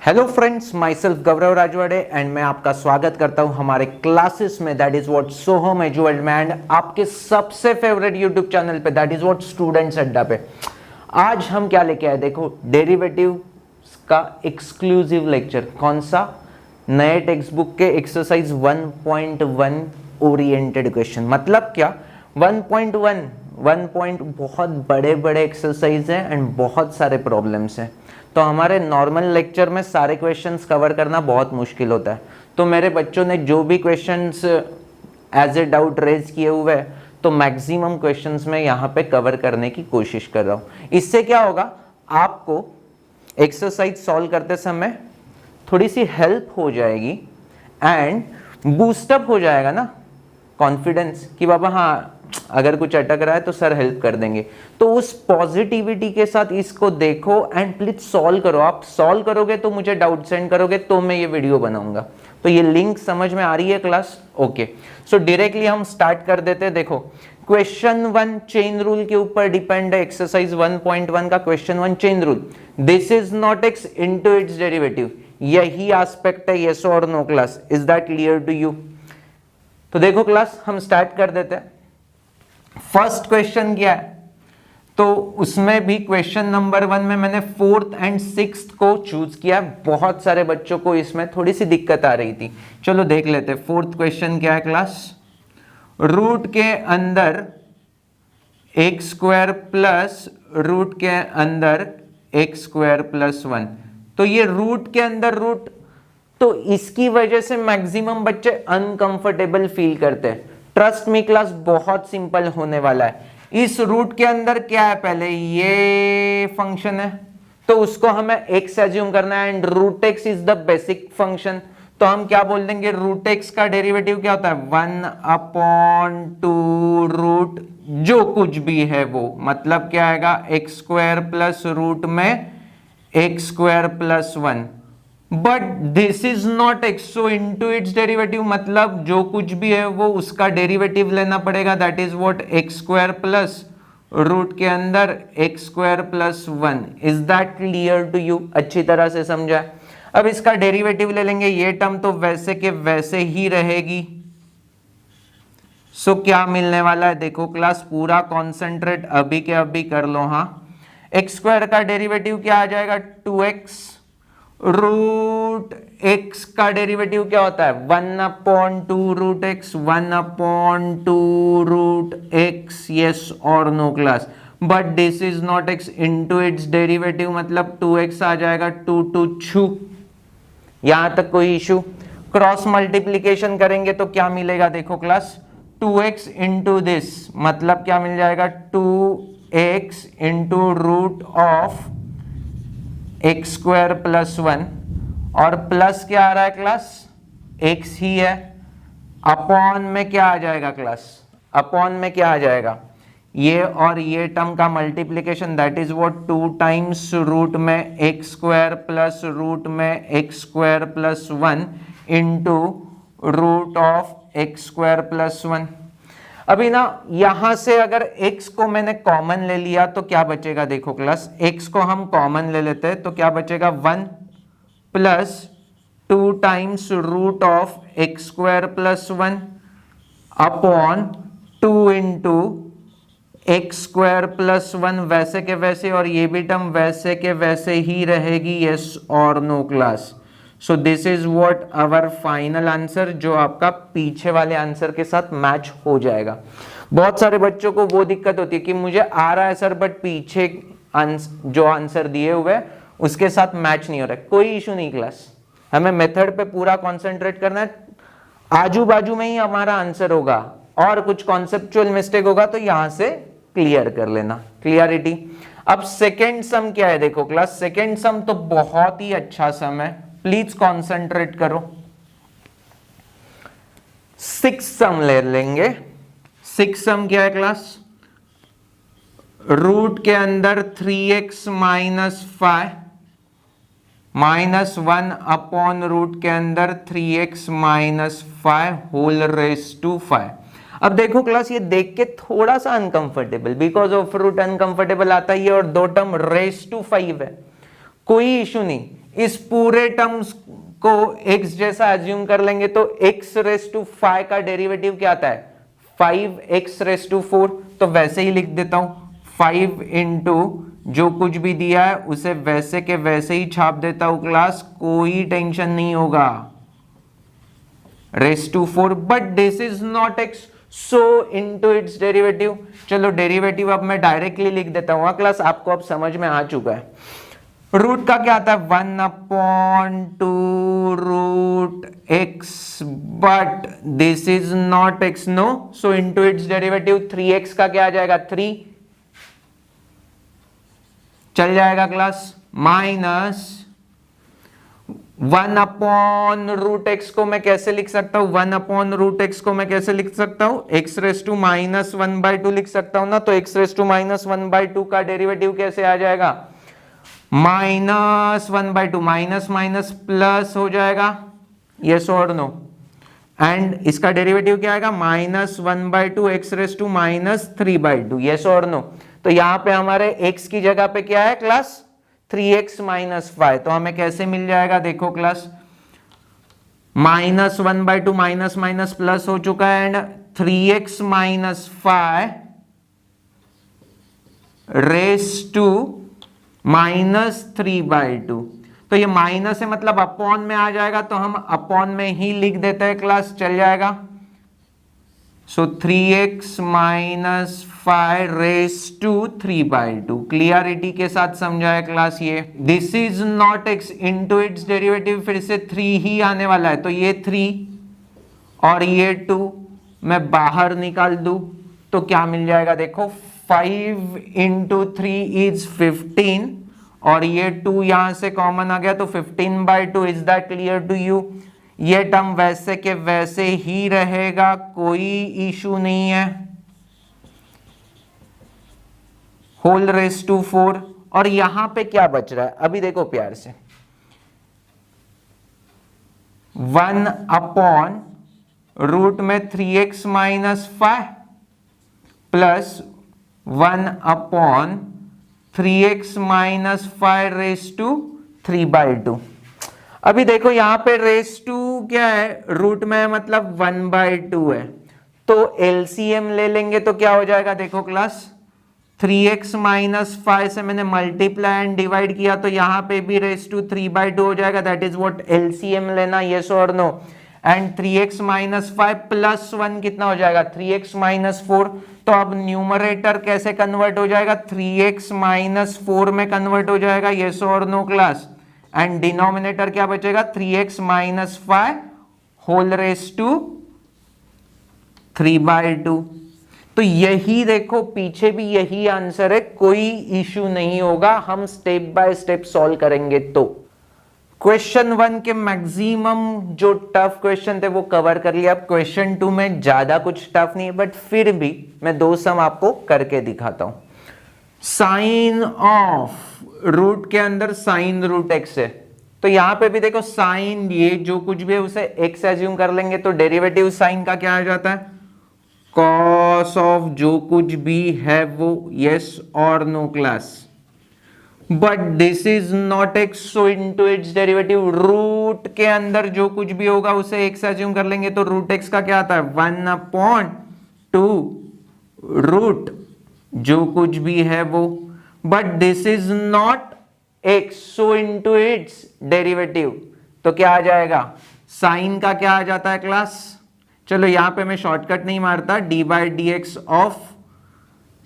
Hello friends, my self Gaurav Rajwade and मैं आपका स्वागत करता हूं हमारे क्लासेस में that is what Soham edu world में एंड आपके सबसे फेवरेट यूट्यूब चैनल पे दैट इज व्हाट स्टूडेंट्स अड्डा पे। आज हम क्या लेके आए, देखो डेरिवेटिव का एक्सक्लूसिव लेक्चर। कौन सा? नए टेक्स्ट बुक के एक्सरसाइज 1.1 ओरिएंटेड क्वेश्चन। मतलब क्या 1.1 बहुत बड़े बड़े एक्सरसाइज हैं एंड बहुत सारे प्रॉब्लम्स हैं, तो हमारे नॉर्मल लेक्चर में सारे क्वेश्चंस कवर करना बहुत मुश्किल होता है। तो मेरे बच्चों ने जो भी questions as a doubt raise किए हुए हैं, तो मैक्सिमम क्वेश्चंस में यहाँ पे कवर करने की कोशिश कर रहा हूँ। इससे क्या होगा, आपको एक्सरसाइज सॉल्व करते समय थोड़ी सी हेल्प हो जाएगी एंड बूस्टअप हो जाएगा ना कॉन्फिडेंस कि बाबा हाँ अगर कुछ अटक रहा है तो सर हेल्प कर देंगे। तो उस पॉजिटिविटी के साथ इसको देखो एंड प्लीज सॉल्व करो। आप सॉल्व करोगे तो मुझे डाउट सेंड करोगे तो मैं ये वीडियो बनाऊंगा। तो ये लिंक समझ में आ रही है क्लास? ओके, सो डायरेक्टली हम स्टार्ट कर देते हैं। देखो क्वेश्चन 1 चेन रूल के ऊपर डिपेंड है। एक्सरसाइज 1.1 का question 1 chain rule, this is not x into its derivative, यही एस्पेक्ट है। यस और no class, is that clear to you? तो देखो क्लास हम स्टार्ट कर देते हैं। फर्स्ट क्वेश्चन क्या है, तो उसमें भी क्वेश्चन नंबर 1 में मैंने 4th एंड 6th को चूज किया। बहुत सारे बच्चों को इसमें थोड़ी सी दिक्कत आ रही थी। चलो देख लेते हैं। 4th क्वेश्चन क्या है क्लास? रूट के अंदर एक्स स्क्वायर प्लस रूट के अंदर एक्स स्क्वायर प्लस 1। तो ये रूट के अंदर रूट, तो इसकी वजह से मैक्सिमम बच्चे अनकंफर्टेबल फील करते हैं। ट्रस्ट मी क्लास, बहुत सिंपल होने वाला है। इस रूट के अंदर क्या है, पहले ये फंक्शन है तो उसको हमें एक्स एज्यूम करना है and root x is the basic function. तो हम क्या बोल देंगे, रूट एक्स का डेरिवेटिव क्या होता है 1/2 रूट जो कुछ भी है वो, मतलब क्या आएगा एक्स स्क्वायर प्लस रूट में x square plus 1। But this is not x, so into its derivative, मतलब जो कुछ भी है वो उसका डेरिवेटिव लेना पड़ेगा। That is what x square plus root के अंदर x square plus 1। Is that clear to you? अच्छी तरह से समझा। अब इसका डेरिवेटिव ले लेंगे, ये टर्म तो वैसे के वैसे ही रहेगी। सो क्या मिलने वाला है, देखो क्लास पूरा कॉन्सेंट्रेट अभी के अभी कर लो। हाँ, एक्स स्क्वायर का डेरिवेटिव क्या आ जाएगा 2x, रूट एक्स का डेरिवेटिव क्या होता है 1/2 root x, 1/2 root x. Yes और no class? But this is not x into its derivative, मतलब 2x आ जाएगा 2 2 छू। यहां तक कोई इशू? क्रॉस मल्टीप्लीकेशन करेंगे तो क्या मिलेगा, देखो क्लास 2x इंटू दिस, मतलब क्या मिल जाएगा 2x into root of x square plus 1, और प्लस क्या आ रहा है क्लास x ही है। अपॉन में क्या आ जाएगा क्लास, अपॉन में क्या आ जाएगा ये और ये टर्म का multiplication, that is what 2 times root में एक्स स्क्वायर प्लस रूट में x square plus 1 into root of x square plus 1। अभी ना यहां से अगर x को मैंने कॉमन ले लिया तो क्या बचेगा, देखो क्लास x को हम कॉमन ले लेते हैं तो क्या बचेगा 1 plus 2 times root of x square plus 1 upon 2 into x square plus 1, वैसे के वैसे, और ये भी टर्म वैसे के वैसे ही रहेगी। यस और no class? So this is what our final answer, जो आपका पीछे वाले आंसर के साथ मैच हो जाएगा। बहुत सारे बच्चों को वो दिक्कत होती है कि मुझे आ रहा है सर बट पीछे जो आंसर दिए हुए उसके साथ मैच नहीं हो रहा है। कोई इशू नहीं क्लास, हमें मेथड पे पूरा कॉन्सेंट्रेट करना है। आजू बाजू में ही हमारा आंसर होगा और कुछ कॉन्सेप्चुअल मिस्टेक होगा तो यहां से क्लियर कर लेना। क्लियरिटी? अब सेकेंड सम क्या है, देखो क्लास सेकेंड सम तो बहुत ही अच्छा सम है, प्लीज कॉन्सेंट्रेट करो। 6 सम ले लेंगे। 6 सम क्या है क्लास? रूट के अंदर 3x minus 5 minus 1 upon root के अंदर 3x minus 5 whole raise to 5। अब देखो क्लास ये देख के थोड़ा सा uncomfortable, because of root uncomfortable आता ही है और दो टर्म रेस टू 5 है। कोई इशू नहीं, इस पूरे टर्म्स को x जैसा एज्यूम कर लेंगे तो x रेस टू 5 का डेरिवेटिव क्या आता है 5x रेस टू 4, तो वैसे ही लिख देता हूं 5 इंटू जो कुछ भी दिया है उसे वैसे के वैसे ही छाप देता हूं क्लास, कोई टेंशन नहीं होगा, raise to 4, but this is not x, so into its derivative. चलो डेरिवेटिव अब मैं डायरेक्टली लिख देता हूं क्लास, आपको अब समझ में आ चुका है। रूट का क्या आता है 1/2 root x, but this is not x, no, so into its derivative 3x का क्या आ जाएगा 3, चल जाएगा क्लास, माइनस 1/√x को मैं कैसे लिख सकता हूं 1/√x को मैं कैसे लिख सकता हूं x रेस टू -1/2 लिख सकता हूं ना, तो x रेस टू -1/2 का डेरिवेटिव कैसे आ जाएगा -1/2, माइनस माइनस प्लस हो जाएगा, यस और नो, एंड इसका डेरिवेटिव क्या आएगा -1/2 x रेस टू -3/2, यस और नो। तो यहां पे हमारे x की जगह पे क्या है क्लास 3x - 5, तो हमें कैसे मिल जाएगा देखो क्लास, -1/2 माइनस माइनस प्लस हो चुका है, एंड 3x - 5 रेस टू -3/2, तो ये माइनस है मतलब अपॉन में आ जाएगा, तो हम अपॉन में ही लिख देते हैं क्लास, चल जाएगा, सो 3x - 5 रेस टू 3/2, क्लियरिटी के साथ समझा है क्लास ये। This is not x, into its derivative फिर से 3 ही आने वाला है, तो ये 3 और ये 2 मैं बाहर निकाल दूं तो क्या मिल जाएगा देखो 5 इंटू 3 इज 15, और ये 2 यहां से कॉमन आ गया तो 15/2, is that clear to you. ये टर्म वैसे के वैसे ही रहेगा, कोई इशू नहीं है, होल रेस टू 4, और यहां पे क्या बच रहा है अभी देखो प्यार से, 1/रूट में 3x - 5 plus 1/3x - 5 race to 3/2। अभी देखो यहां पे रेस टू क्या है रूट में मतलब 1/2 है, तो एलसीएम ले लेंगे तो क्या हो जाएगा देखो क्लास, 3x - 5 से मैंने मल्टीप्लाई एंड डिवाइड किया तो यहां पे भी रेस टू 3/2 हो जाएगा, दैट इज व्हाट एलसीएम लेना, यस और नो, एंड 3x - 5 प्लस 1 कितना हो जाएगा 3x - 4, तो अब न्यूमरेटर कैसे कन्वर्ट हो जाएगा 3x - 4 में कन्वर्ट हो जाएगा, यस और नो क्लास, एंड डिनोमिनेटर क्या बचेगा 3x - 5 होल रेस टू 3/2। तो यही देखो पीछे भी यही आंसर है, कोई इश्यू नहीं होगा, हम स्टेप बाय स्टेप सॉल्व करेंगे। तो क्वेश्चन 1 के मैक्सिमम जो टफ क्वेश्चन थे वो कवर कर लिया, अब क्वेश्चन 2 में ज्यादा कुछ टफ नहीं है, बट फिर भी मैं 2 सम आपको करके दिखाता हूं। साइन ऑफ रूट के अंदर साइन रूट एक्स है, तो यहां पे भी देखो साइन ये जो कुछ भी है उसे एक्स एज्यूम कर लेंगे, तो डेरिवेटिव साइन का क्या आ जाता है कॉस ऑफ जो कुछ भी है वो, यस और no class, but this is not x, so into its derivative root के अंदर जो कुछ भी होगा उसे एक्स एज्यूम कर लेंगे, तो रूट एक्स का क्या आता है 1/2 रूट जो कुछ भी है वो, but this is not x, so into its derivative, तो क्या आ जाएगा साइन का क्या आ जाता है क्लास, चलो यहां पे मैं शॉर्टकट नहीं मारता, d/dx of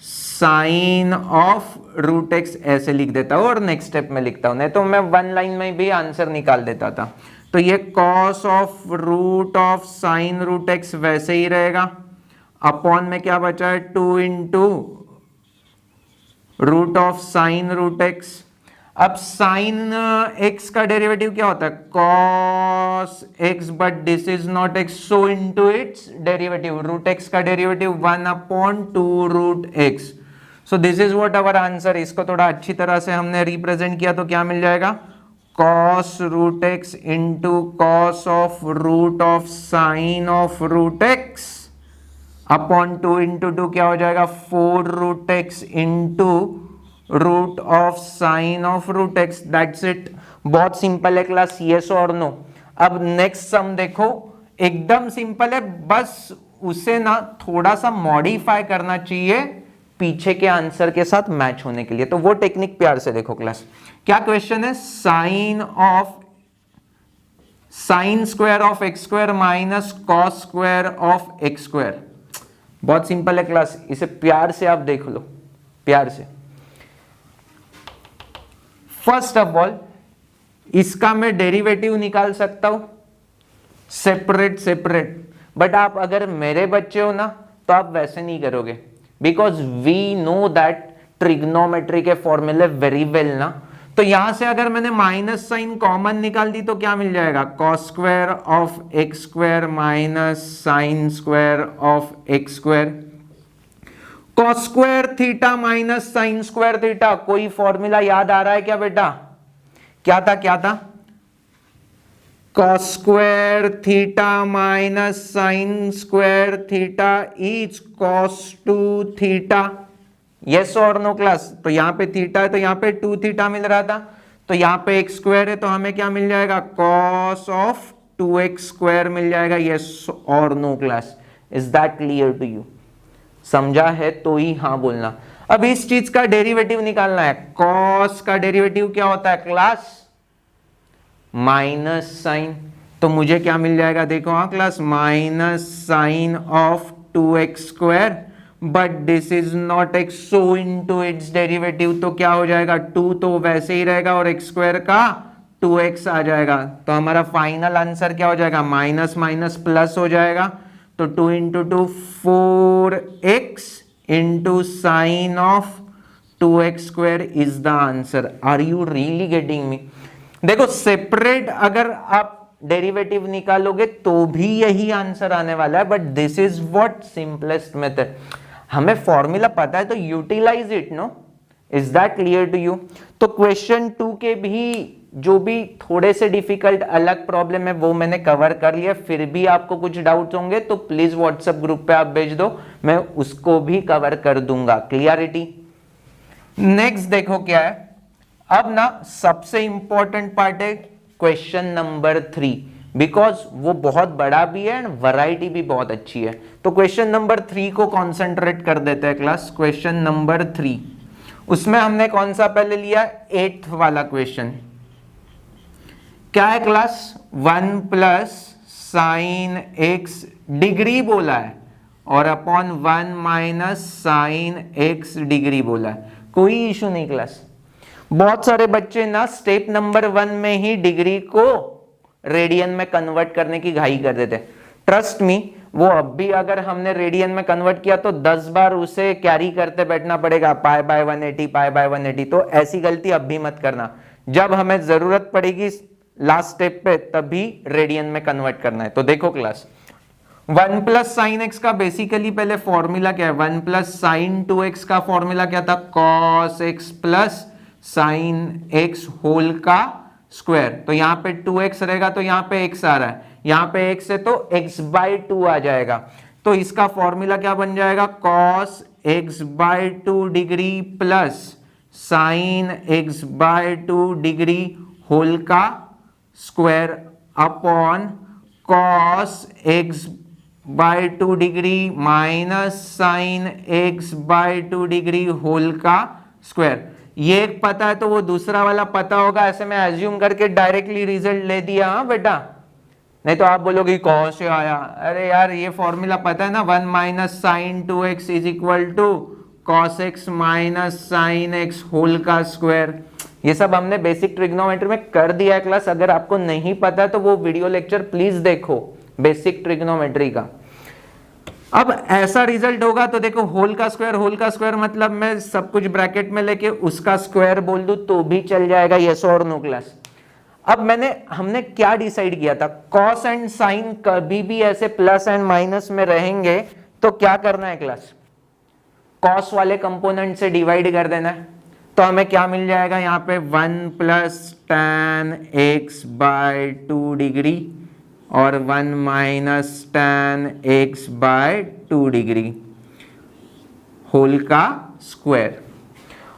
sine of root x ऐसे लिख देता हूं और नेक्स्ट स्टेप में लिखता हूं, नहीं तो मैं 1 लाइन में भी आंसर निकाल देता था। तो ये cos of root of sine root x वैसे ही रहेगा, अपॉन में क्या बचा है 2 into root of sine root x. अब साइन एक्स का डेरिवेटिव क्या होता है cos x, but this is not x, so into its derivative root x का derivative 1/2 root x, so this is what our answer. इसको थोड़ा अच्छी तरह से हमने रिप्रेजेंट किया तो क्या मिल जाएगा cos root x into cos of root of sine of root x upon 2 into 2 क्या हो जाएगा 4 root x into root of sine of root x, that's it. बहुत सिंपल है क्लास, यस और नो। अब नेक्स्ट सम देखो, एकदम simple है, बस उसे ना थोड़ा सा मॉडिफाई करना चाहिए पीछे के आंसर के साथ मैच होने के लिए, तो वो टेक्निक प्यार से देखो क्लास। क्या क्वेश्चन है? Sine square of x square minus cos square of x square. बहुत सिंपल है क्लास, इसे प्यार से आप देख लो, प्यार से। फर्स्ट ऑफ ऑल इसका मैं डेरिवेटिव निकाल सकता हूं सेपरेट सेपरेट, बट आप अगर मेरे बच्चे हो ना तो आप वैसे नहीं करोगे, because we know that trigonometry के फॉर्मूले वेरी वेल ना। तो यहां से अगर मैंने माइनस साइन कॉमन निकाल दी तो क्या मिल जाएगा? Cos square of x square minus sine square of x square. Cos square theta minus sine square theta, कोई फॉर्मूला याद आ रहा है क्या बेटा? क्या था क्या था? Cos square theta minus sine square theta is cos 2 theta. Yes और नो क्लास? तो यहां पे थीटा है तो यहां पे 2 थीटा मिल रहा था, तो यहां पे एक्स स्क्वायर है तो हमें क्या मिल जाएगा? कॉस ऑफ 2x स्क्वायर मिल जाएगा। यस और no class? Is that clear to you? समझा है तो ही हाँ बोलना। अब इस चीज का डेरिवेटिव निकालना है। कॉस का डेरिवेटिव क्या होता है क्लास? Minus sign. तो मुझे क्या मिल जाएगा देखो हाँ class, minus sine of 2x square, but this is not x, so into its derivative, तो क्या हो जाएगा? 2 तो वैसे ही रहेगा और x स्क्वायर का 2x आ जाएगा, तो हमारा फाइनल आंसर क्या हो जाएगा? माइनस माइनस प्लस हो जाएगा, तो 2 into 2 4x into sine of 2x square is the answer. Are you really getting me? देखो सेपरेट अगर आप डेरिवेटिव निकालोगे तो भी यही आंसर आने वाला है, but this is what simplest method. हमें फॉर्मूला पता है तो utilize it, no? Is that clear to you? तो क्वेश्चन 2 के भी जो भी थोड़े से डिफिकल्ट अलग प्रॉब्लम है वो मैंने कवर कर लिया। फिर भी आपको कुछ डाउट्स होंगे तो प्लीज व्हाट्सएप ग्रुप पे आप भेज दो, मैं उसको भी कवर कर दूंगा। क्लियरिटी? नेक्स्ट देखो क्या है, अब ना सबसे इंपॉर्टेंट पार्ट है क्वेश्चन नंबर 3, बिकॉज वो बहुत बड़ा भी है एंड वैरायटी भी बहुत अच्छी है। तो क्वेश्चन नंबर 3 को कॉन्सेंट्रेट कर देते हैं क्लास। क्वेश्चन नंबर 3, उसमें हमने कौन सा पहले लिया? 8th वाला क्वेश्चन। क्या है class? 1 plus sine x degree बोला है और upon 1 minus sine x degree बोला है। कोई इशू नहीं क्लास। बहुत सारे बच्चे ना स्टेप नंबर 1 में ही डिग्री को रेडियन में कन्वर्ट करने की घाई कर देते। ट्रस्ट मी, वो अब भी अगर हमने रेडियन में कन्वर्ट किया तो 10 बार उसे कैरी करते बैठना पड़ेगा, पाई बाय 180 पाई बाय 180। तो ऐसी गलती अब भी मत करना। जब हमें जरूरत पड़ेगी लास्ट स्टेप पे तभी रेडियन में कन्वर्ट करना है। तो देखो क्लास, 1 प्लस साइन एक्स का बेसिकली पहले फॉर्मूला क्या है? 1 प्लस साइन 2x का फॉर्मूला क्या था? Cos x plus sine x whole का स्क्वायर। तो यहां पे 2x रहेगा तो यहां पे x आ रहा है, यहां पे x है तो x बाय 2 आ जाएगा। तो इसका फॉर्मूला क्या बन जाएगा? Cos x by 2 degree plus sine x by 2 degree whole का square upon cos x by 2 degree minus sine x by 2 degree whole का स्क्वायर। ये एक पता है तो वो दूसरा वाला पता होगा, ऐसे मैं एज्यूम करके डायरेक्टली रिजल्ट ले दिया। हाँ बेटा, नहीं तो आप बोलोगे कौन से आया? अरे यार ये फॉर्मूला पता है ना, 1 minus sine 2x is equal to cos x minus sine x whole का स्क्वायर। ये सब हमने बेसिक ट्रिग्नोमेट्री में कर दिया है क्लास। अगर आपको नहीं पता तो वो वीडियो लेक्चर प्लीज देखो बेसिक ट्रिग्नोमेट्री का। अब ऐसा रिजल्ट होगा तो देखो, होल का स्क्वायर मतलब मैं सब कुछ ब्रैकेट में लेके उसका स्क्वायर बोल दूं तो भी चल जाएगा। यस और नो क्लास? अब हमने क्या डिसाइड किया था? कॉस एंड साइन कभी भी ऐसे प्लस एंड माइनस में रहेंगे तो क्या करना है क्लास? कॉस वाले कंपोनेंट से डिवाइड कर देना है। तो हमें क्या मिल जाएगा यहां पे? 1 plus tan x by 2 degree और 1 minus tan x by 2 degree whole का स्क्वायर।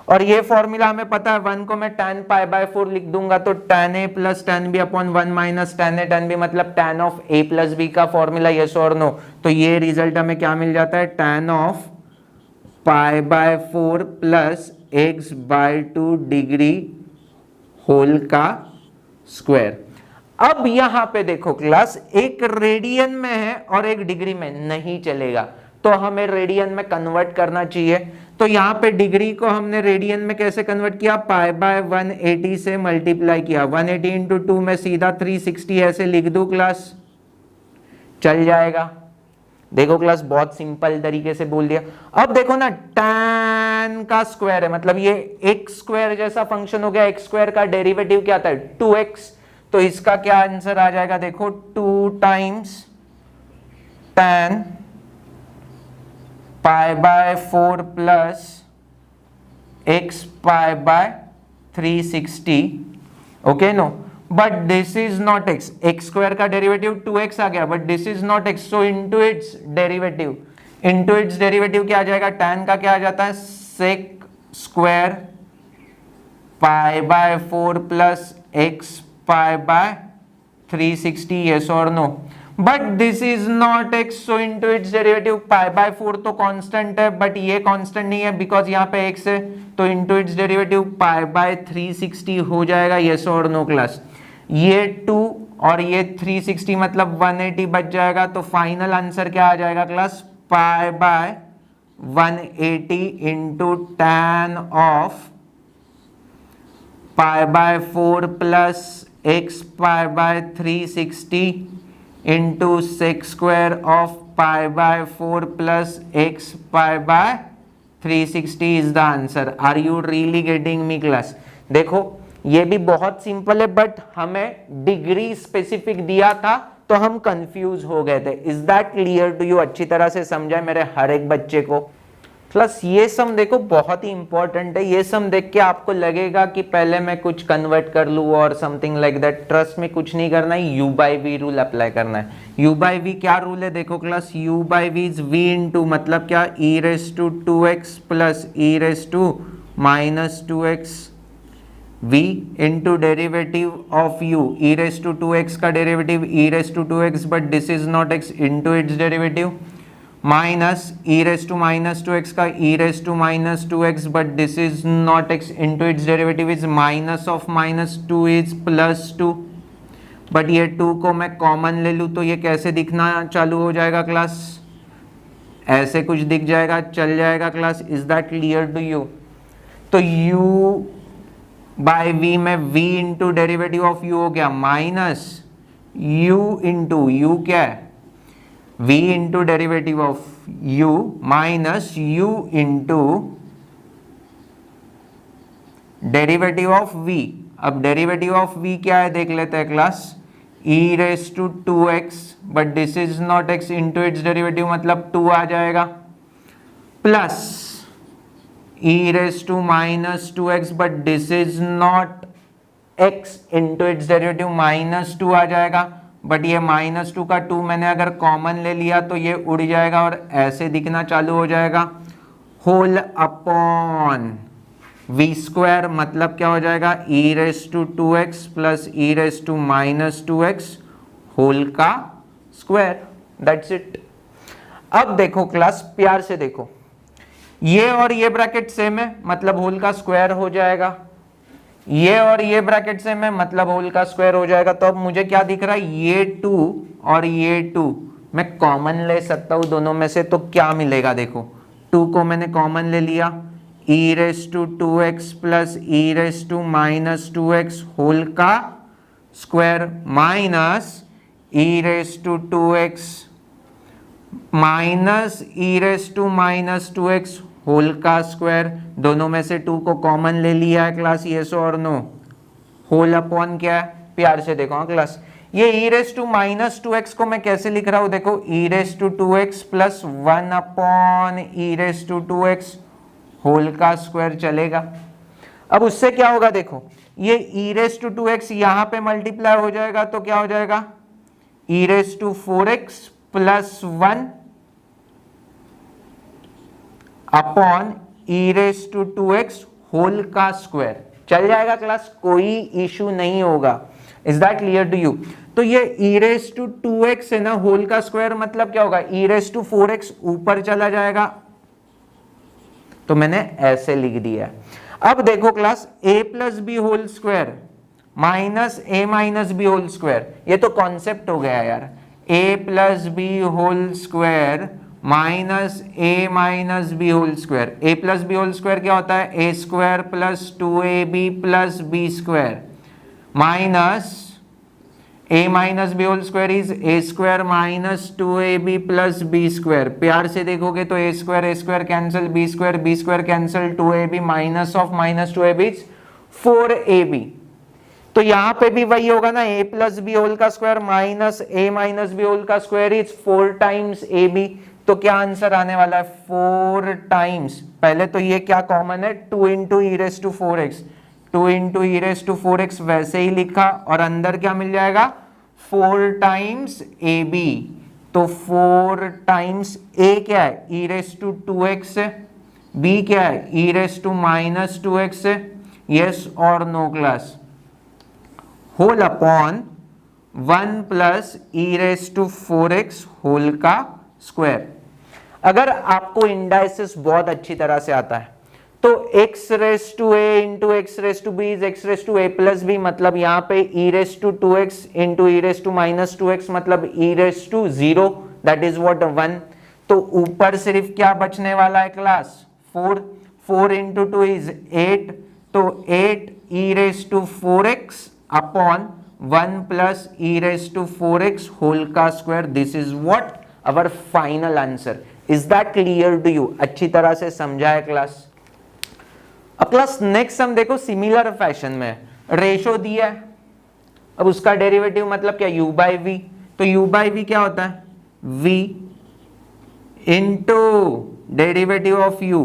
और ये फॉर्मूला हमें पता है, 1 को मैं tan पाई बाय 4 लिख दूंगा तो tan a plus tan b upon 1 minus tan a tan b मतलब tan of a plus b का फॉर्मूला, यस और नो। तो ये रिजल्ट हमें क्या मिल जाता है, tan of pi by 4 plus x by 2 degree whole का स्क्वायर। अब यहां पे देखो क्लास, एक रेडियन में है और एक डिग्री में, नहीं चलेगा, तो हमें रेडियन में कन्वर्ट करना चाहिए। तो यहाँ पे डिग्री को हमने रेडियन में कैसे कन्वर्ट किया, पाई बाय 180 से मल्टीप्लाई किया, 180 इंटू 2 में सीधा 360 ऐसे लिख दूं क्लास, चल जाएगा। देखो क्लास बहुत सिंपल तरीके से बोल दिया। अब देखो ना, tan का स्क्वायर है, मतलब ये एक्स स्क्वायर जैसा फंक्शन हो गया, एक्स स्क्वायर का डेरिवेटिव क्या आता है 2x, तो इसका क्या आंसर आ जाएगा, देखो 2 times tan pi by 4 plus x pi by 360, okay no, but this is not x, x square का डेरिवेटिव 2x आ गया, but this is not x, so into its derivative, into its derivative क्या आ जाएगा, tan का क्या आ जाता है sec square pi by 4 plus x pi by 360, yes or no, but this is not x, so into its derivative, pi by 4 तो constant है, but ये कांस्टेंट नहीं है बिकॉज यहाँ पे x है, तो into its derivative pi by 360 हो जाएगा, yes और no क्लास। ये 2 और ये 360 मतलब 180 बच जाएगा, तो फाइनल आंसर क्या आ जाएगा class, pi by 180 into tan of pi by 4 plus x pi by 360 into sec square of pi by 4 plus x pi by 360 is the answer. Are you really getting me class? देखो ये भी बहुत simple है, but हमें degree specific दिया था तो हम कंफ्यूज हो गए थे। Is that clear to you? अच्छी तरह से समझा मेरे हर एक बच्चे को? प्लस ये सम देखो बहुत ही इंपॉर्टेंट है, ये सम देख के आपको लगेगा कि पहले मैं कुछ कन्वर्ट कर लूँ और समथिंग लाइक दैट। ट्रस्ट में कुछ नहीं करना है, u by v rule apply करना है। u बाई वी क्या रूल है देखो class, u by v is v into मतलब क्या, e raise to 2x plus e raise to minus 2x, v into derivative of u, e raise to 2x का derivative e raise to 2x but this is not x into its derivative, minus e raise to minus 2x का e raise to minus 2x but this is not x into its derivative is minus of minus 2 is plus 2, but ये 2 को मैं common ले लूँ तो ये कैसे दिखना चालू हो जाएगा क्लास, ऐसे कुछ दिख जाएगा, चल जाएगा class. Is that clear to you? तो u बाय v में v into derivative of u हो गया माइनस u इंटू u क्या है v into derivative of u minus u into derivative of v। अब डेरिवेटिव ऑफ v क्या है देख लेते हैं class, e raise to 2x but this is not x into its derivative मतलब 2 आ जाएगा, plus e raise to minus 2x but this is not x into its derivative minus 2 आ जाएगा, बट ये माइनस 2 का 2 मैंने अगर कॉमन ले लिया तो ये उड़ जाएगा और ऐसे दिखना चालू हो जाएगा, होल अपॉन v स्क्वायर मतलब क्या हो जाएगा, e raise to 2x plus e raise to minus 2x whole का स्क्वायर, दैट्स इट। अब देखो क्लास प्यार से देखो, ये और ये ब्रैकेट सेम है मतलब होल का स्क्वायर हो जाएगा, ये और ये ब्रैकेट सेम है मतलब होल का स्क्वायर हो जाएगा। तो अब मुझे क्या दिख रहा है, ये 2 और ये 2 मैं कॉमन ले सकता हूं दोनों में से, तो क्या मिलेगा देखो, 2 को मैंने कॉमन ले लिया, e raise to 2x plus e raise to minus 2x whole का square minus e raise to 2x minus e raise to minus 2x whole का स्क्वायर, दोनों में से 2 को कॉमन ले लिया है क्लास, यस और नो, होल अपॉन क्या है, प्यार से देखो हाँ क्लास, ये e raise to minus 2x को मैं कैसे लिख रहा हूं देखो, e raise to 2x plus 1 upon e raise to 2x whole का स्क्वायर चलेगा। अब उससे क्या होगा देखो, ये e रेस टू 2x यहां पे मल्टीप्लाई हो जाएगा तो क्या हो जाएगा, e raise to 4x plus 1 upon e raise to 2x whole का स्क्वायर। चल जाएगा क्लास, कोई इशू नहीं होगा। Is that clear to you? तो ये e रेस टू 2x है ना, होल का स्क्वायर मतलब क्या होगा, e रेस टू 4x ऊपर चला जाएगा, तो मैंने ऐसे लिख दिया। अब देखो class, a plus b whole square minus a minus b whole square, ये तो कॉन्सेप्ट हो गया यार। a plus b whole square minus a minus b whole square. a plus b whole square क्या होता है, a square plus 2ab plus b square minus a minus b whole square is a square minus 2ab plus b square. प्यार से देखोगे तो a square cancel, b square cancel, 2ab minus of minus 2ab is 4ab। तो यहां पे भी वही होगा ना, a प्लस बी होल का square minus a minus b whole का स्क्वायर इज 4 टाइम्स ab। तो क्या आंसर आने वाला है, 4 टाइम्स, पहले तो ये क्या कॉमन है, 2 into e raise to 4x, 2 into e raise to 4x वैसे ही लिखा, और अंदर क्या मिल जाएगा, 4 टाइम्स ab। तो 4 टाइम्स a क्या है, ई रेस टू 2x है, b क्या है, e raise to minus 2x है, यस और no class, whole upon 1 plus e raise to 4x whole का स्क्वायर। अगर आपको इंडाइसिस बहुत अच्छी तरह से आता है तो x raise to a into x raise to b is x raise to a plus b, मतलब यहाँ पे e raise to 2x into e raise to minus 2x, मतलब e raise to 0, that is what 1। तो ऊपर सिर्फ क्या बचने वाला है क्लास, 4, 4 इंटू 2 इज 8, तो 8 e raise to 4x upon 1 plus e raise to 4x whole का square. This is what our final answer. Is that clear to you? अच्छी तरह से समझा है क्लास? अब क्लास नेक्स्ट हम देखो सिमिलर फैशन में, रेशो दिया है, अब उसका डेरिवेटिव मतलब क्या, u बाई वी। तो u बाई वी क्या होता है, v into derivative of u।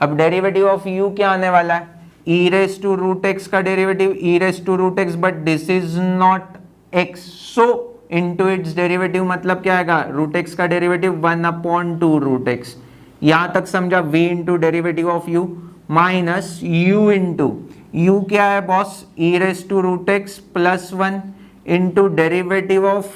अब डेरिवेटिव ऑफ u क्या आने वाला है, e raise to root x का derivative e raise to root x, but this is not x, so into its derivative मतलब क्या आएगा, रूट एक्स का डेरिवेटिव 1 अपॉन 2 रूट एक्स। यहां तक समझा, v into derivative of u minus u into u क्या है boss, e raise to root x plus 1 into derivative of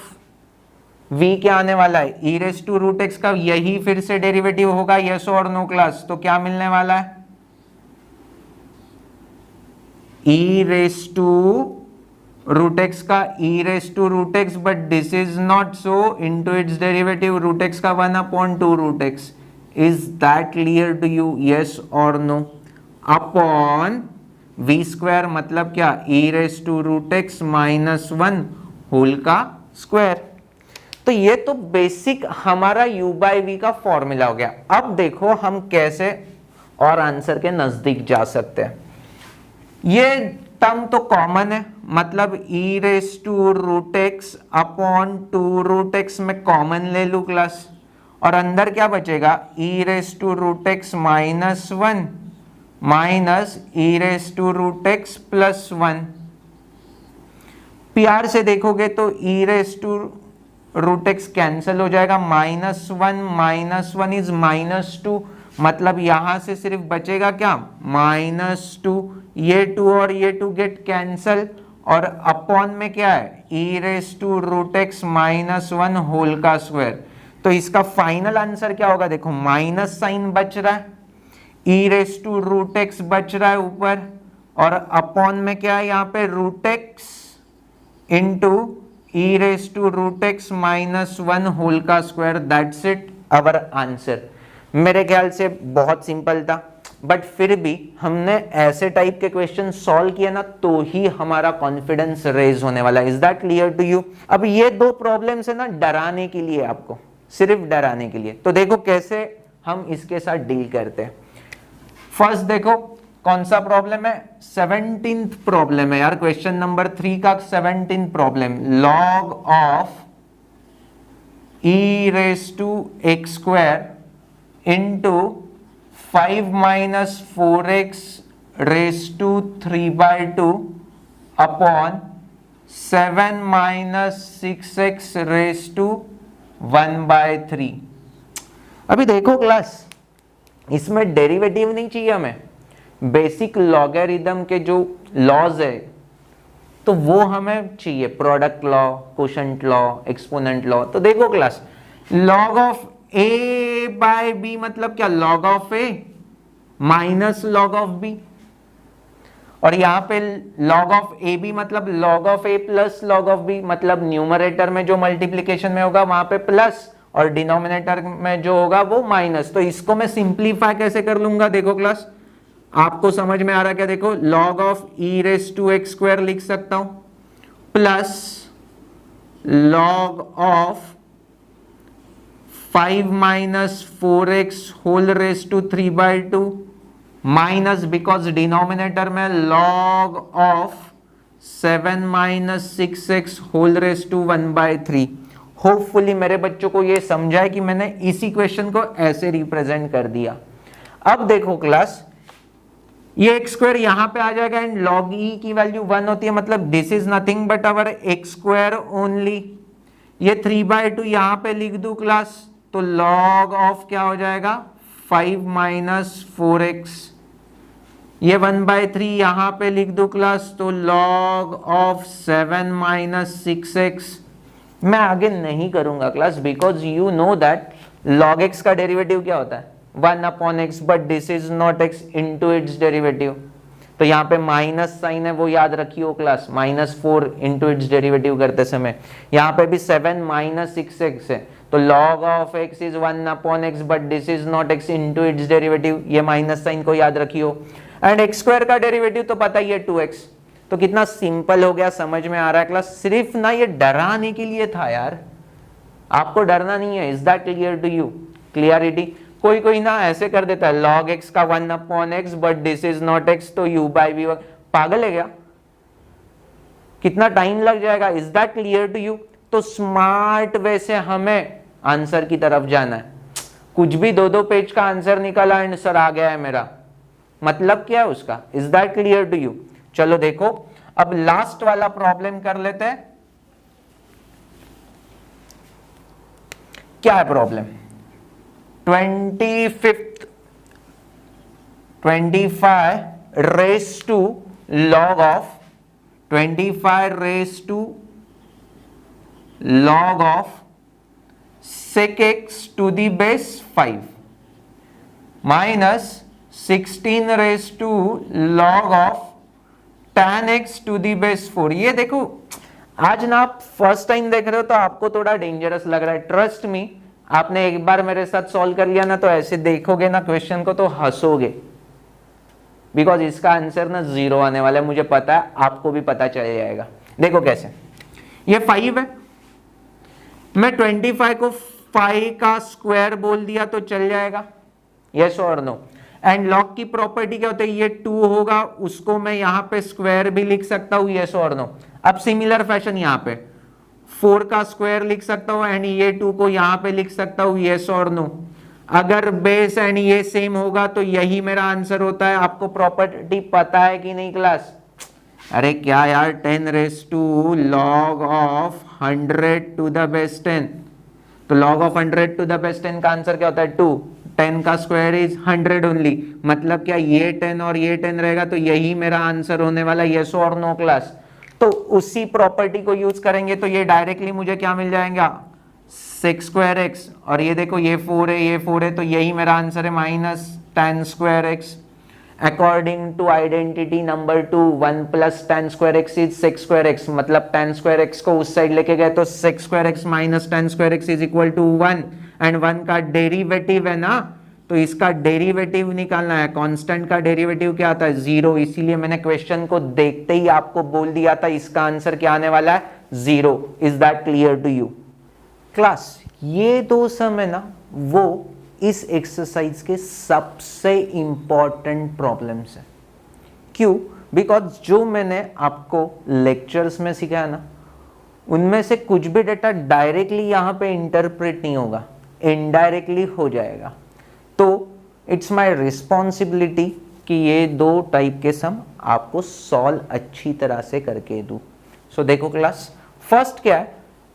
v क्या आने वाला है, e raise to root x का यही फिर से डेरिवेटिव होगा, यस और नो क्लास। तो क्या मिलने वाला है, e raise to root x का e raise to root x, but this is not so, into its derivative root x का 1 upon 2 root x. Is that clear to you, yes और no? Upon v square मतलब क्या, e raise to root x minus 1 whole का square. तो ये तो basic हमारा u by v का फॉर्मूला हो गया। अब देखो हम कैसे और आंसर के नजदीक जा सकते हैं। ये टर्म तो कॉमन है, मतलब e raise to root x upon 2 root x में कॉमन ले लू क्लास, और अंदर क्या बचेगा, e raise to root x minus 1 minus e raise to root x plus 1। प्यार से देखोगे तो ई raise to root x cancel हो जाएगा, माइनस वन इज माइनस 2, मतलब यहां से सिर्फ बचेगा क्या, -2, ये 2 और ये 2 गेट कैंसल, और अपॉन में क्या है, e raise to root x minus 1 whole का स्क्वायर। तो इसका फाइनल आंसर क्या होगा, देखो माइनस साइन बच रहा है, e raise to root x बच रहा है ऊपर, और अपॉन में क्या है यहाँ पे, root x into e raise to root x minus 1 whole का square. That's it our answer. मेरे ख्याल से बहुत सिंपल था, बट फिर भी हमने ऐसे टाइप के क्वेश्चन सॉल्व किए ना, तो ही हमारा कॉन्फिडेंस रेज होने वाला है। Is that clear to you? अब ये 2 प्रॉब्लम्स है ना डराने के लिए, आपको सिर्फ डराने के लिए। तो देखो कैसे हम इसके साथ डील करते हैं। फर्स्ट देखो कौन सा प्रॉब्लम है, 17th प्रॉब्लम है यार, क्वेश्चन नंबर 3 का 17th problem. Log of e raise to x square into 5 minus 4x raise to 3/2 upon 7 minus 6x raise to 1/3। अभी देखो क्लास, इसमें डेरिवेटिव नहीं चाहिए हमें, बेसिक लॉगरिथम के जो लॉज है तो वो हमें चाहिए, product law, quotient law, exponent law. तो देखो class, log of a by b मतलब क्या, log of a minus log of b, और यहां पे लॉग ऑफ ए बी मतलब log of a plus log of b, मतलब न्यूमरेटर में जो मल्टीप्लीकेशन में होगा वहां पे प्लस और डिनोमिनेटर में जो होगा वो माइनस। तो इसको मैं सिंप्लीफाई कैसे कर लूंगा, देखो क्लास आपको समझ में आ रहा है क्या, देखो log of e raise to x square लिख सकता हूं plus log of 5 minus 4x whole raise to 3/2 minus, because denominator में log of 7 minus 6x whole raise to 1/3। Hopefully मेरे बच्चों को ये समझा है कि मैंने इसी क्वेश्चन को ऐसे रिप्रेजेंट कर दिया। अब देखो क्लास, ये एक्स स्क्वायर यहां पे आ जाएगा एंड log e की वैल्यू 1 होती है, मतलब this is nothing but our x square only. ये 3/2 यहां पे लिख दूं क्लास, तो log ऑफ क्या हो जाएगा 5 माइनस 4x, ये 1/3 यहां पे लिख दो क्लास, तो log ऑफ 7 माइनस 6x। मैं आगे नहीं करूंगा class, because you know that log x का डेरिवेटिव क्या होता है 1/x, but this is not x into its derivative. तो यहाँ पे माइनस साइन है वो याद रखियो क्लास, -4 इंटू इट्स डेरिवेटिव करते समय। यहाँ पे भी 7 माइनस 6x है, तो log of x is 1/x but this is not x into its derivative, ये माइनस साइन को याद रखियो। एंड एक्स स्क्वायर का डेरिवेटिव तो पता ही है 2x। तो कितना सिंपल हो गया, समझ में आ रहा है क्लास। सिर्फ ना ये डराने के लिए था यार, आपको डरना नहीं है। Is that clear to you? Clarity. कोई कोई ना ऐसे कर देता है log x का 1/x but this is not x, तो u/v। पागल है क्या? कितना टाइम लग जाएगा। Is that clear to you? तो स्मार्ट वे से हमें आंसर की तरफ जाना है। कुछ भी 2-2 पेज का आंसर निकाला एंड सर आ गया है मेरा, मतलब क्या है उसका। Is that clear to you? चलो देखो, अब लास्ट वाला प्रॉब्लम कर लेते हैं। क्या है problem? 25 raise to log of 25 raise to log of sec x to the base 5 minus 16 raise to log of tan x to the base 4। ये देखो, आज ना आप फर्स्ट टाइम देख रहे हो तो आपको थोड़ा डेंजरस लग रहा है। ट्रस्ट मी, आपने एक बार मेरे साथ सॉल्व कर लिया ना तो ऐसे देखोगे ना क्वेश्चन को तो हंसोगे, बिकॉज इसका आंसर ना 0 आने वाला है। मुझे पता है, आपको भी पता चल जाएगा। देखो कैसे, ये 5 है, मैं 25 को 5 का स्क्वायर बोल दिया तो चल जाएगा, यस और नो। एंड log की प्रॉपर्टी क्या होती है, ये 2 होगा, उसको मैं यहां पे स्क्वायर भी लिख सकता हूं, यस और नो। अब सिमिलर फैशन यहां पे 4 का स्क्वायर लिख सकता हूं एंड ये 2 को यहां पे लिख सकता हूं, यस और नो। अगर बेस एंड ये सेम होगा तो यही मेरा आंसर होता है। आपको प्रॉपर्टी पता है कि नहीं क्लास? अरे क्या यार, 10 raise to log of 100 to the base 10, तो log of 100 to the base 10 का आंसर क्या होता है 2। 10 का स्क्वायर इज 100 ओनली, मतलब क्या ये 10 और ये 10 रहेगा, तो यही मेरा आंसर होने वाला, यस और नो क्लास। तो उसी प्रॉपर्टी को यूज करेंगे तो ये डायरेक्टली मुझे क्या मिल जाएगा, sec स्क्वायर एक्स, और ये देखो ये 4 है, ये 4 है, तो यही मेरा आंसर है minus tan square x. According to identity number 2, 1 plus tan square x is sec square x, मतलब tan स्क्वायर एक्स को उस साइड लेके गए तो sec square x minus tan square x is equal to 1। And 1 का derivative है ना, तो इसका डेरिवेटिव निकालना है। कांस्टेंट का डेरिवेटिव क्या आता है 0, इसीलिए मैंने क्वेश्चन को देखते ही आपको बोल दिया था इसका आंसर क्या आने वाला है 0। Is that clear to you class? ये 2 सम है ना, वो इस एक्सरसाइज के सबसे इंपॉर्टेंट प्रॉब्लम्स है। क्यों? बिकॉज जो मैंने आपको लेक्चर्स में सिखाया ना, उनमें से कुछ भी डेटा डायरेक्टली यहां पे इंटरप्रेट नहीं होगा, इनडायरेक्टली हो जाएगा। तो इट्स माय रिस्पॉन्सिबिलिटी कि ये 2 टाइप के सम आपको सॉल्व अच्छी तरह से करके दूं। सो देखो क्लास, फर्स्ट क्या है,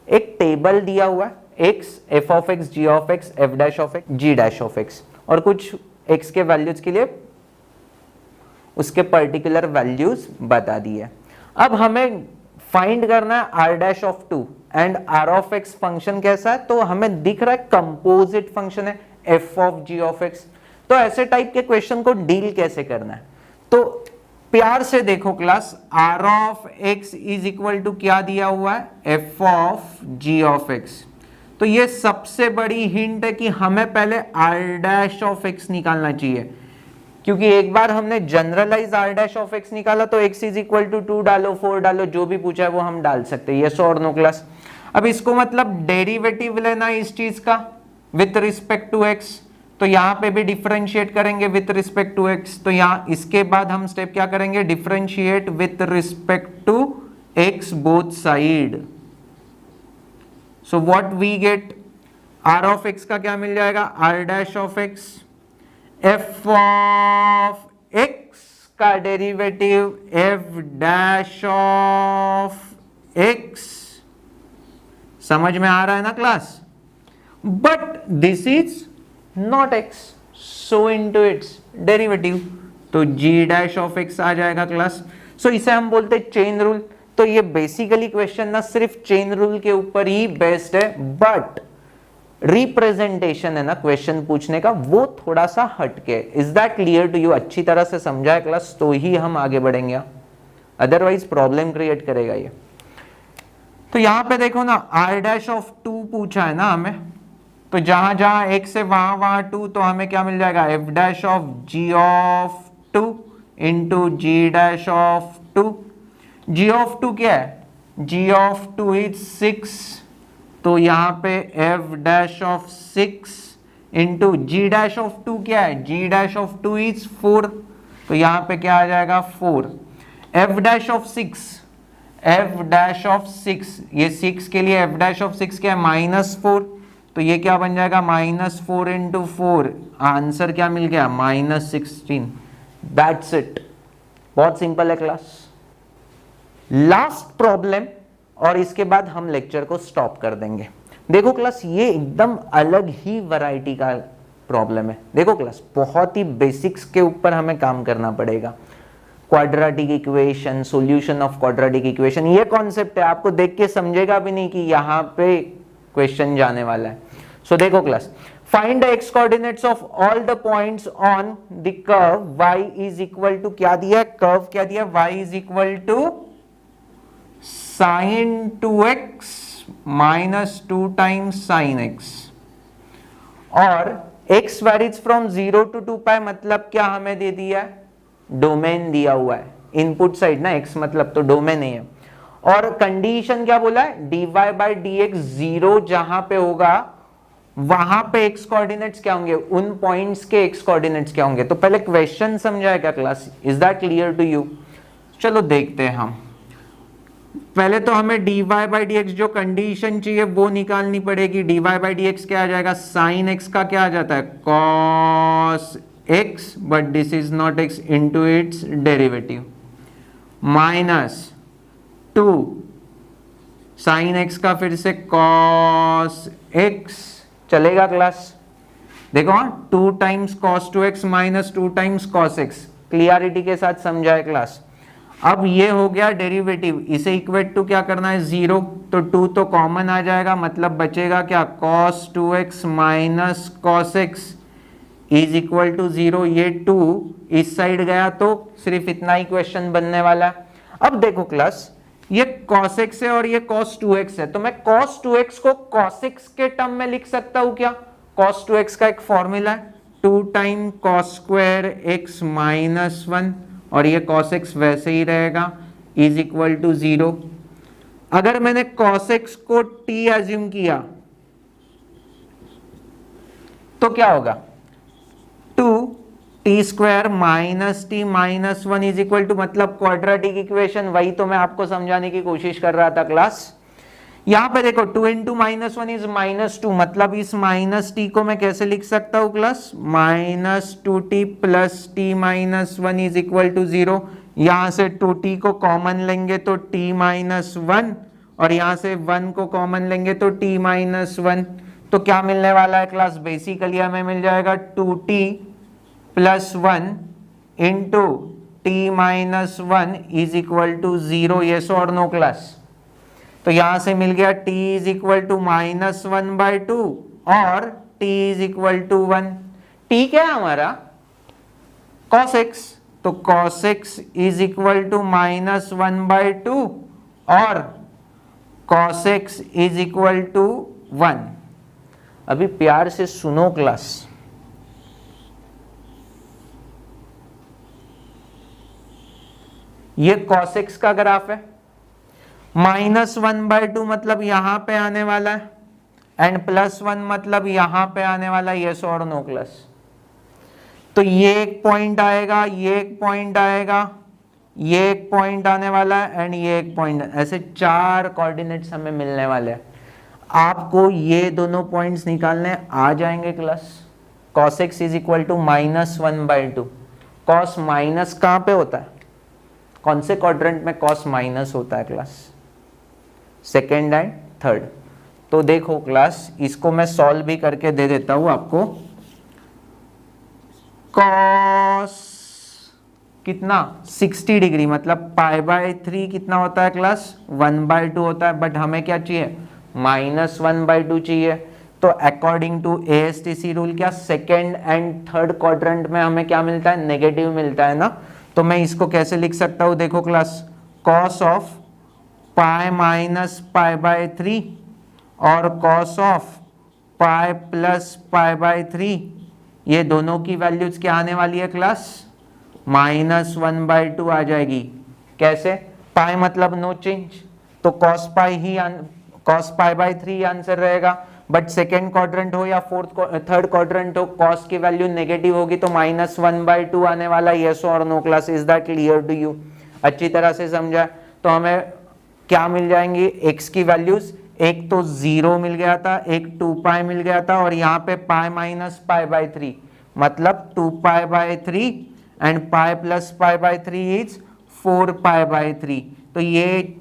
एक टेबल दिया हुआ है, x, f of x, g of x, f dash of x, g dash of x, और कुछ x के वैल्यूज के लिए उसके पर्टिकुलर वैल्यूज बता दिए। अब हमें फाइंड करना है r dash of 2 and r of x function कैसा है, तो हमें दिख रहा है कंपोजिट फंक्शन है f of g of x. तो ऐसे टाइप के क्वेश्चन को डील कैसे करना है, तो प्यार से देखो class, r of x is equal to क्या दिया हुआ है, f of g of x. तो ये सबसे बड़ी हिंट है कि हमें पहले आर डैश ऑफ एक्स निकालना चाहिए, क्योंकि एक बार हमने generalise r dash of x निकाला तो x इज इक्वल टू 2 डालो 4 डालो, जो भी पूछा है वो हम डाल सकते हैं, यस और नो क्लास। अब इसको मतलब डेरिवेटिव लेना इस चीज का विथ रिस्पेक्ट टू x, तो यहां पे भी डिफरेंशिएट करेंगे विथ रिस्पेक्ट टू x। तो यहां इसके बाद हम स्टेप क्या करेंगे, differentiate with respect to x both side. So what we get, r of x का क्या मिल जाएगा, r dash of x, f of x का derivative f dash of x। समझ में आ रहा है ना class, but this is not x, so into its derivative, तो g डैश ऑफ x आ जाएगा क्लास। सो इसे हम बोलते हैं चेन रूल। तो ये बेसिकली क्वेश्चन ना सिर्फ चेन रूल के ऊपर ही बेस्ड है, बट रिप्रेजेंटेशन है ना क्वेश्चन पूछने का, वो थोड़ा सा हटके। Is that clear to you? अच्छी तरह से समझा है क्लास, तो ही हम आगे बढ़ेंगे, अदरवाइज प्रॉब्लम क्रिएट करेगा ये। तो यहां पे देखो ना, r डैश ऑफ 2 पूछा है ना हमें, तो जहां जहां x है वहां वहां 2, तो हमें क्या मिल जाएगा, f dash of g of 2 into g dash of 2। g of 2 क्या है, g ऑफ 2 इज 6, तो यहां पे f dash of 6 into g dash of 2 क्या है, g डैश ऑफ 2 इज 4, तो यहां पे क्या आ जाएगा 4। f dash of 6, f dash of 6, ये 6 के लिए f डैश ऑफ 6 क्या है, -4, तो ये क्या बन जाएगा, -4 इंटू 4, आंसर क्या मिल गया, -16। दैट्स इट, बहुत सिंपल है क्लास। लास्ट प्रॉब्लम, और इसके बाद हम लेक्चर को स्टॉप कर देंगे। देखो क्लास, ये एकदम अलग ही वैरायटी का प्रॉब्लम है। देखो क्लास, बहुत ही बेसिक्स के ऊपर हमें काम करना पड़ेगा। Quadratic equation, solution of quadratic equation, ये कॉन्सेप्ट है, आपको देख के समझेगा भी नहीं कि यहाँ पे क्वेश्चन जाने वाला है। सो देखो class, find the x coordinates of all the points on the curve y is equal to, क्या दिया, कर्व क्या दिया, y is equal to sin 2x minus 2 times sin x, और x varies from 0 to 2 पाई, मतलब क्या हमें दे दिया है, डोमेन दिया हुआ है, इनपुट साइड ना x मतलब, तो डोमेन है। और कंडीशन क्या बोला है, dy बाई dx 0 जहां पे होगा वहां पे x कोऑर्डिनेट्स क्या होंगे, उन पॉइंट्स के x कोऑर्डिनेट्स क्या होंगे। तो पहले क्वेश्चन समझाया क्या class, is that clear to you? चलो देखते हैं हम। पहले तो हमें dy बाई dx जो कंडीशन चाहिए वो निकालनी पड़ेगी। dy बाई dx क्या आ जाएगा, साइन x का क्या आ जाता है, cos x, but this is not x, into its derivative, minus 2 sine x का फिर से cos x, चलेगा क्लास? देखो 2 times cos 2x minus 2 times cos x, clarity के साथ समझाए क्लास। अब ये हो गया डेरिवेटिव, इसे इक्वेट टू क्या करना है, 0, तो 2 तो कॉमन आ जाएगा, मतलब बचेगा क्या, cos 2x minus cos x is equal to 0। ये 2 इस साइड गया तो सिर्फ इतना ही क्वेश्चन बनने वाला है। अब देखो क्लास, ये cos x है और ये cos 2x है, तो मैं cos 2x को cos x के टर्म में लिख सकता हूं क्या? cos 2x का एक फॉर्मूला है 2 time cos square x minus 1, और ये cos x वैसे ही रहेगा, इज इक्वल टू 0। अगर मैंने cos x को t एज्यूम किया तो क्या होगा, 2 t square minus t minus 1 is equal to, मतलब क्वाड्रेटिक इक्वेशन, वही तो मैं आपको समझाने की कोशिश कर रहा था क्लास। यहां पे देखो 2 इंटू माइनस 1 इज -2, मतलब इस माइनस टी को मैं कैसे लिख सकता हूं class, -2t plus t minus 1 is equal to 0। यहां से 2t को कॉमन लेंगे तो t माइनस 1, और यहां से 1 को कॉमन लेंगे तो t माइनस 1, तो क्या मिलने वाला है क्लास, बेसिकली हमें मिल जाएगा 2t plus 1 into t minus 1 is equal to 0, yes और नो क्लास? तो यहां से मिल गया t is equal to minus 1/2 और t is equal to 1। t क्या है हमारा? cos x, तो cos x is equal to minus 1/2 और cos x is equal to 1। अभी प्यार से सुनो क्लास, ये cos x का ग्राफ है, माइनस 1/2 मतलब यहां पे आने वाला है एंड प्लस 1 मतलब यहां पे आने वाला है, यस और नो क्लास? तो ये एक पॉइंट आएगा, ये एक पॉइंट आएगा, ये एक पॉइंट आने वाला है एंड ये एक पॉइंट, ऐसे 4 कोऑर्डिनेट्स हमें मिलने वाले हैं। आपको ये दोनों पॉइंट्स निकालने आ जाएंगे class. cos x is equal to minus 1/2, cos minus कहां पे होता है? कौन से क्वाड्रेंट में cos माइनस होता है क्लास? Second and third. तो देखो क्लास, इसको मैं सॉल्व भी करके दे देता हूं आपको। cos कितना 60 डिग्री मतलब π/3 कितना होता है क्लास? 1/2 होता है, बट हमें क्या चाहिए? माइनस 1/2 चाहिए। तो अकॉर्डिंग टू ASTC रूल क्या सेकेंड एंड थर्ड क्वाड्रेंट में हमें क्या मिलता है? नेगेटिव मिलता है ना। तो मैं इसको कैसे लिख सकता हूं? देखो class, cos of pi minus π/3 और cos ऑफ पाई प्लस π/3, ये दोनों की वैल्यूज क्या आने वाली है क्लास? माइनस 1/2 आ जाएगी। कैसे? पाई मतलब नो चेंज, तो cos π/3 आंसर रहेगा। बट सेकेंड क्वाड्रेंट हो या थर्ड क्वाड्रेंट हो, cos की वैल्यू नेगेटिव होगी तो माइनस 1/2 आने वाला, यस और no class? Is that clear to you? अच्छी तरह से समझा? तो हमें क्या मिल जाएंगी? x की वैल्यूज, एक तो 0 मिल गया था, एक 2π मिल गया था और यहाँ पे पाई माइनस π/3 मतलब 2π/3 एंड पाई प्लस π/3 इज 4π/3। तो ये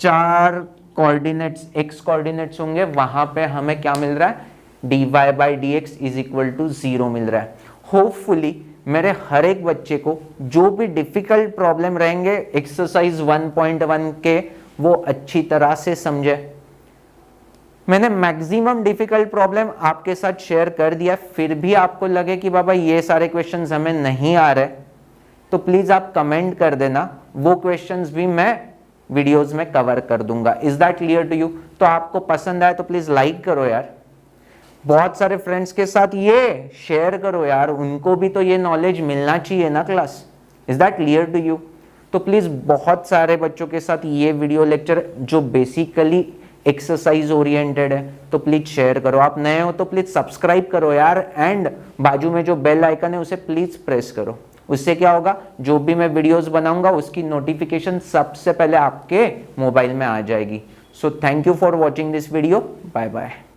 4 कोऑर्डिनेट्स x कोऑर्डिनेट्स होंगे, वहां पे हमें क्या मिल रहा है? dy/dx इज इक्वल टू 0 मिल रहा है। होपफुली मेरे हर एक बच्चे को जो भी डिफिकल्ट प्रॉब्लम रहेंगे एक्सरसाइज 1.1 के, वो अच्छी तरह से समझे। मैंने मैक्सिमम डिफिकल्ट प्रॉब्लम आपके साथ शेयर कर दिया, फिर भी आपको लगे कि बाबा ये सारे क्वेश्चंस हमें नहीं आ रहे, तो प्लीज आप कमेंट कर देना, वो क्वेश्चंस भी मैं वीडियोस में कवर कर दूंगा। Is that clear to you? तो आपको पसंद आए तो प्लीज लाइक करो यार, बहुत सारे फ्रेंड्स के साथ ये शेयर करो यार, उनको भी तो ये नॉलेज मिलना चाहिए ना class. Is that clear to you? तो प्लीज बहुत सारे बच्चों के साथ ये वीडियो लेक्चर जो बेसिकली एक्सरसाइज ओरिएंटेड है, तो प्लीज शेयर करो। आप नए हो तो प्लीज सब्सक्राइब करो यार, एंड बाजू में जो बेल आइकन है उसे प्लीज प्रेस करो। उससे क्या होगा? जो भी मैं वीडियोस बनाऊंगा उसकी नोटिफिकेशन सबसे पहले आपके मोबाइल में आ जाएगी। So thank you for watching this video. Bye bye.